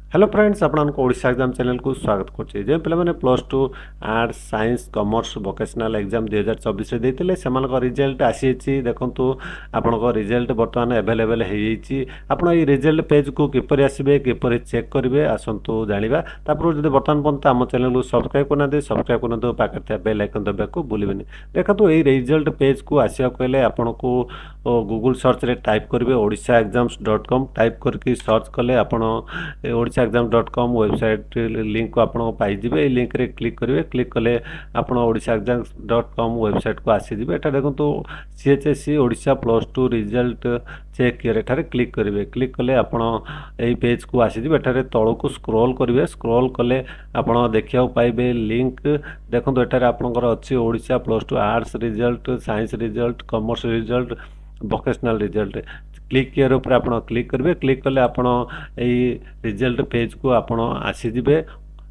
Hello friends आपको Odisha exam channel को स्वागत करछि जे पिला माने plus 2 arts science commerce vocational exam 2024 रे देतिले सेमान को रिजल्ट आसी छि देखंतु आपन को रिजल्ट वर्तमान अवेलेबल हे छि आपन ई रिजल्ट पेज को किपरि आसीबे किपरि चेक करिवे आसंतु जानिबा तापर जदि वर्तमान पर्यंत हम चैनल को सब्सक्राइब करना दे सब्सक्राइब करना दो पाकर थे बेल आइकन दबा को भूलिबेनी देखंतु ई रिजल्ट पेज को आसिया कहले आपन को गूगल सर्च रे टाइप करिवे odishaexams.com टाइप करके सर्च कले आपन odishaexam.com वेबसाइट लिंक को आपन पाइबे लिंक रे क्लिक करेंगे क्लिक कले आपन odishaexam.com वेबसाइट को आसीजे एटा देखो तो CHSC Odisha plus 2 result check कियर एठारे क्लिक करेंगे क्लिक कले आपन एई पेज को आसीजे एठारे तळ को स्क्रॉल करेंगे स्क्रॉल कले आपन देखिया पाइबे लिंक देखो तो एठारे आपनकर अछि Odisha plus 2 arts result science result commerce result vocational result click कियर ऊपर आप क्लिक करेंगे क्लिक कले आपन रिजल्ट पेज को आपन आसीजे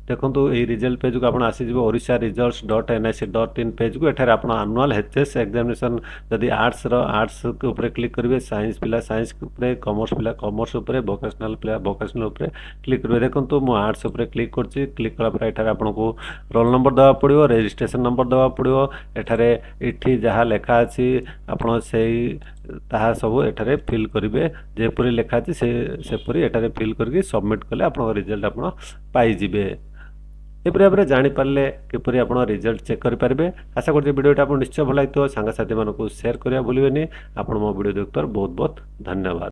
देखो ये रिजल्ट पेज को आप आसीजे ओडिशा results.nic.in पेज को एठारे आप आनुआल एचएस एग्जामिनेशन जदि आर्ट्स के ऊपर क्लिक करेंगे साइंस पिला साइंस ऊपर कॉमर्स पिला कॉमर्स ऊपर वोकेशनल पिला वोकेशनल ऊपर क्लिक करेंगे देखो मु आर्ट्स ऊपर क्लिक करछि क्लिक कला पर एठारे आपको रोल नंबर देवा पड़ो रजिस्ट्रेशन नंबर देवा पड़ो एठारे इठी जहाँ लेखा अछि आपन सेही ताहा सब एठारे फिल करेंगे जेपरी लेखा अछि सेपरी एठारे फिल करके सबमिट कले आपन रिजल्ट आपन पाई जिवे एपरी भाव में जानीपारे किपरि आप रिजल्ट चेक करेंगे आशा करते वीडियोटा आपको निश्चय भल लगे सांग साथी मानक सेयार करने भूलें आप मो वीडियो देखते बहुत बहुत धन्यवाद।